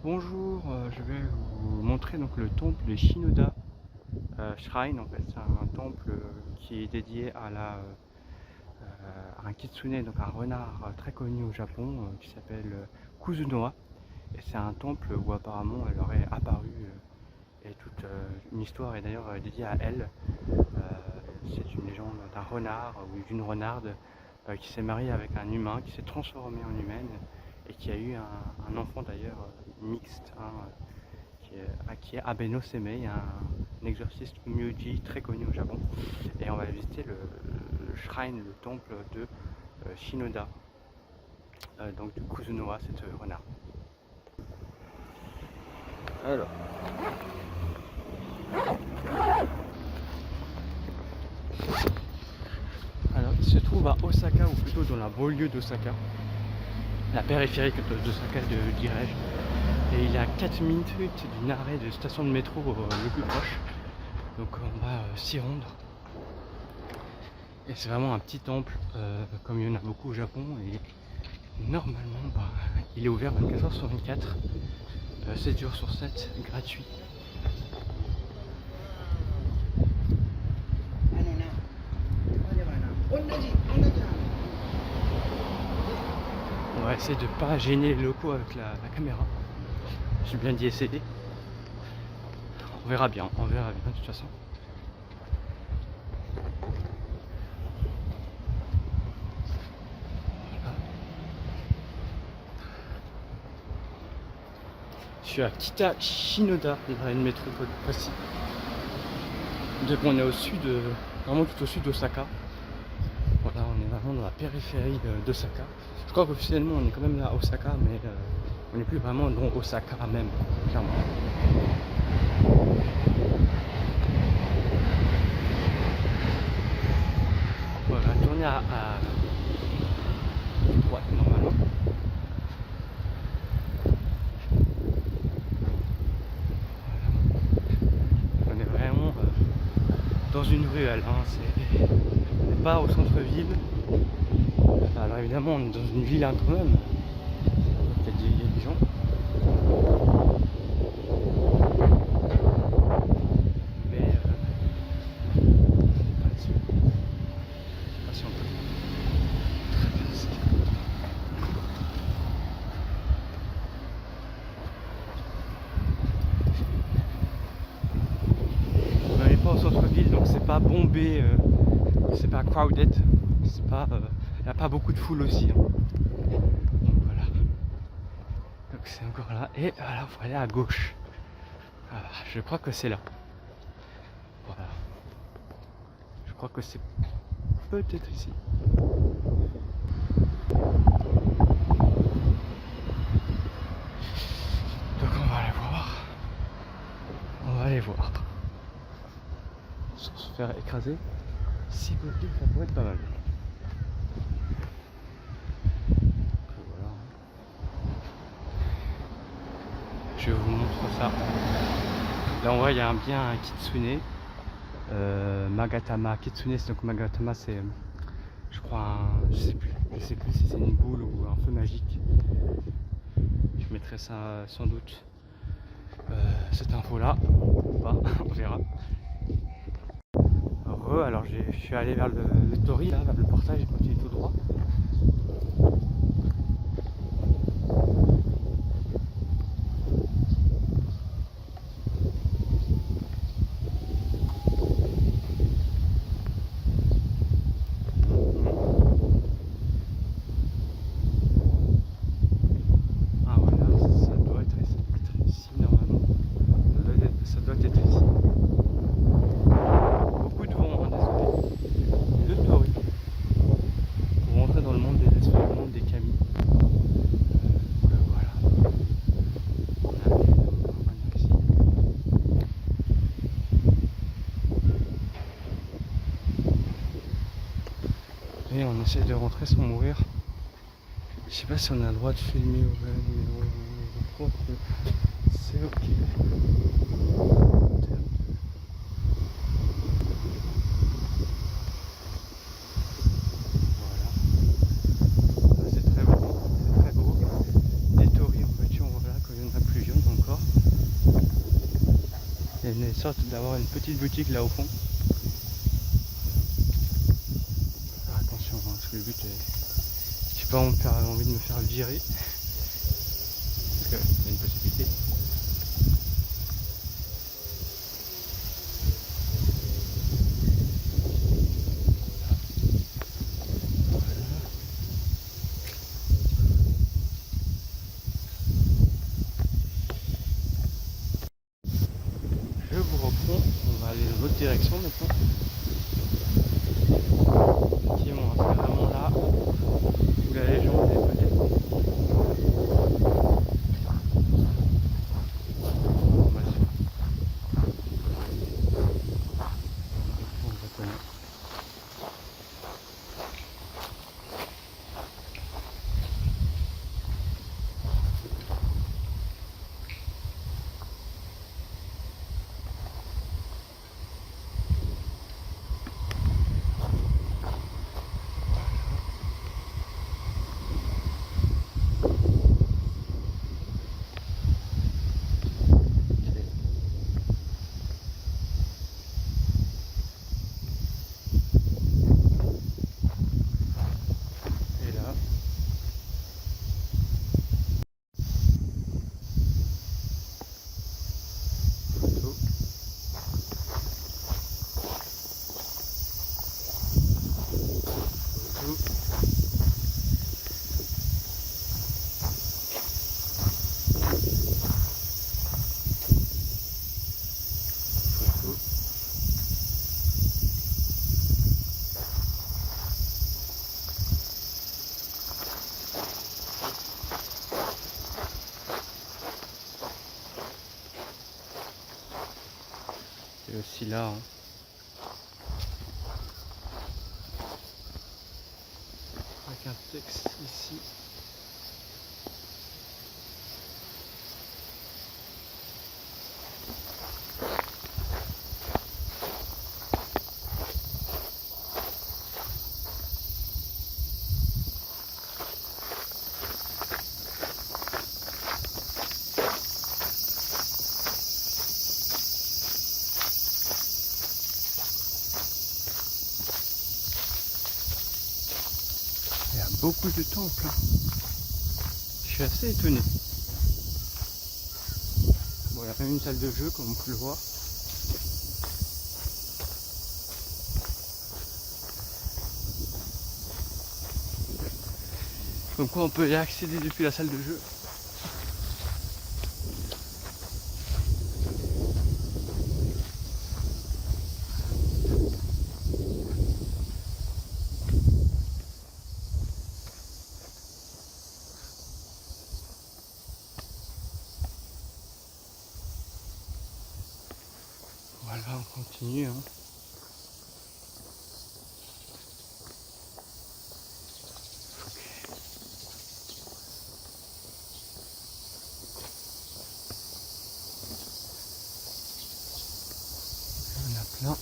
Bonjour, je vais vous montrer donc le temple de Shinoda Shrine. En fait, c'est un temple qui est dédié à un kitsune, donc un renard très connu au Japon qui s'appelle Kuzunoha. Et c'est un temple où apparemment elle aurait apparu et toute une histoire est d'ailleurs dédiée à elle. C'est une légende d'un renard ou d'une renarde qui s'est mariée avec un humain, qui s'est transformé en humaine et qui a eu un enfant d'ailleurs mixte, qui est Abe no Semei, un exorciste Myuji très connu au Japon. Et on va visiter le shrine, le temple de Shinoda, donc du Kuzunoha, cette renard. Alors, il se trouve à Osaka, ou plutôt dans la banlieue d'Osaka, la périphérie d'Osaka, dirais-je. Et il est à 4 minutes d'une arrêt de station de métro le plus proche. Donc on va s'y rendre. Et c'est vraiment un petit temple, comme il y en a beaucoup au Japon. Et normalement, il est ouvert 24h sur 24, 7 jours sur 7, gratuit. On va essayer de ne pas gêner les locaux avec la caméra. J'ai bien dit essayer. On verra bien de toute façon. Voilà. Je suis à Kita Shinoda, dans une métropole précise. Donc on est au sud, vraiment tout au sud d'Osaka. Voilà, on est vraiment dans la périphérie d'Osaka. Je crois qu'officiellement on est quand même là à Osaka, mais on n'est plus vraiment dans Osaka même, clairement. Voilà, tourner à droite normalement. Voilà. On est vraiment dans une ruelle, on n'est pas au centre-ville. Alors évidemment on est dans une ville quand même. Il y a des gens. Mais pas si on peut. On n'est pas au centre-ville, donc c'est pas bombé, c'est pas crowded, c'est pas, y a pas beaucoup de foule aussi. Donc voilà. Donc c'est encore là. Et voilà, il faut aller à gauche. Voilà, je crois que c'est là. Voilà. Je crois que c'est peut-être ici. Donc on va aller voir. On va aller voir. Sans se faire écraser. Si possible, ça pourrait être pas mal. Voilà. Je vous montre ça. Là on voit il y a bien un kitsune. Magatama Kitsune, donc Magatama c'est je crois je sais plus si c'est une boule ou un feu magique. Je mettrai ça sans doute cette info là ou pas, on verra. Alors je suis allé vers le Tori là, vers le portail, j'ai continué tout droit. Et on essaie de rentrer sans mourir. Je sais pas si on a le droit de filmer ou pas, mais je crois que c'est ok. Voilà. C'est très beau, c'est très beau. Des torii en voiture, voilà, quand il y en a plus jeunes. Il y a une sorte d'avoir une petite boutique là au fond. Alors attention, hein, parce que le but est... J'ai pas envie de me faire virer. Parce que c'est une possibilité. Je vous reprends, on va aller dans l'autre direction maintenant. Effectivement, c'est vraiment là où la légende est peut-être. Et aussi là, hein. Avec un texte ici. Il y a beaucoup de temples. Je suis assez étonné. Bon, il y a même une salle de jeu comme on peut le voir. Comme quoi on peut y accéder depuis la salle de jeu. Voilà, on continue. Hein. Il y en a plein.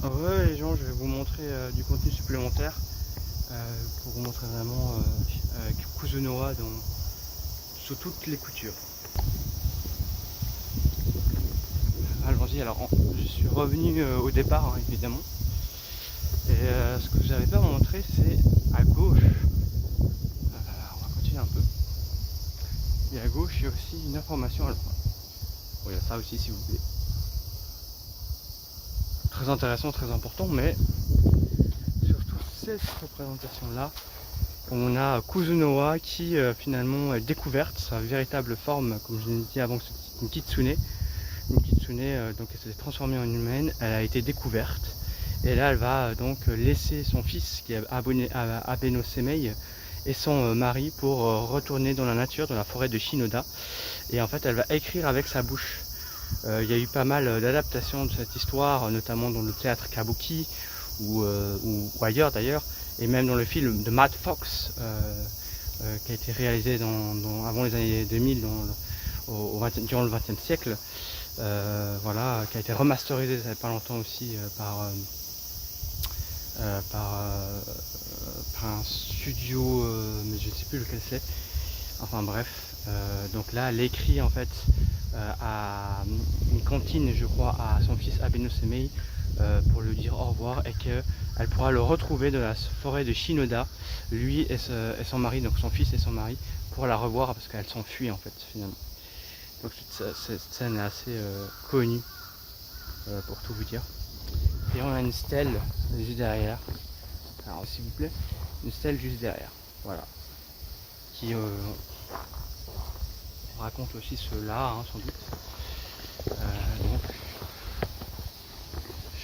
Ouais les gens, je vais vous montrer du contenu supplémentaire pour vous montrer vraiment Kuzunoha sous toutes les coutures. Allons-y, alors je suis revenu au départ hein, évidemment. Et ce que je n'avais pas montré c'est à gauche. On va continuer un peu. Et à gauche il y a aussi une information. Alors, bon, il y a ça aussi si vous voulez. Très intéressant, très important, mais surtout cette représentation là, on a Kuzunoha qui finalement est découverte, sa véritable forme, comme je l'ai dit avant, c'est une kitsune. Une kitsune donc elle s'est transformée en humaine, elle a été découverte. Et là elle va donc laisser son fils qui est Abeno Semei et son mari pour retourner dans la nature, dans la forêt de Shinoda. Et en fait elle va écrire avec sa bouche. Il y a eu pas mal d'adaptations de cette histoire, notamment dans le théâtre Kabuki ou ailleurs d'ailleurs, et même dans le film de Matt Fox qui a été réalisé avant les années 2000 durant le XXe siècle, voilà, qui a été remasterisé ça fait pas longtemps aussi par un studio, mais je ne sais plus lequel c'est. Enfin bref, donc là, elle écrit en fait à une cantine, je crois, à son fils Abeno Semei pour lui dire au revoir et qu'elle pourra le retrouver dans la forêt de Shinoda, lui et son mari, donc son fils et son mari, pour la revoir parce qu'elle s'enfuit en fait finalement. Donc cette scène est assez connue pour tout vous dire. Et on a une stèle juste derrière. Alors s'il vous plaît, une stèle juste derrière. Voilà. Qui raconte aussi cela, hein, sans doute. Donc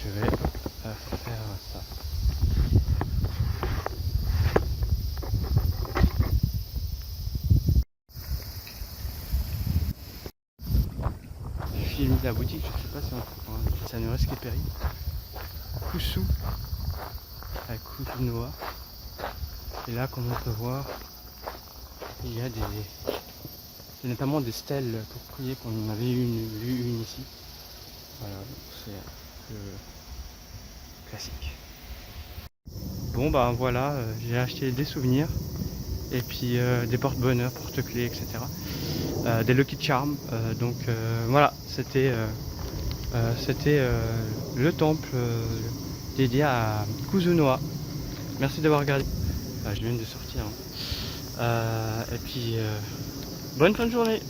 je vais faire ça. J'ai mis la boutique, je sais pas si ça ne reste qu'épéry. Kusu à Kusunoa. Et là, comme on peut voir, il y a notamment des stèles pour prier, qu'on en avait vu une ici. Voilà, c'est classique. Bon bah voilà, j'ai acheté des souvenirs et puis des porte-bonheur, porte-clés, etc. Des Lucky Charms. Donc voilà, c'était le temple dédié à Kusunoa. Merci d'avoir regardé. Je viens de sortir. Hein. Et puis bonne fin de journée.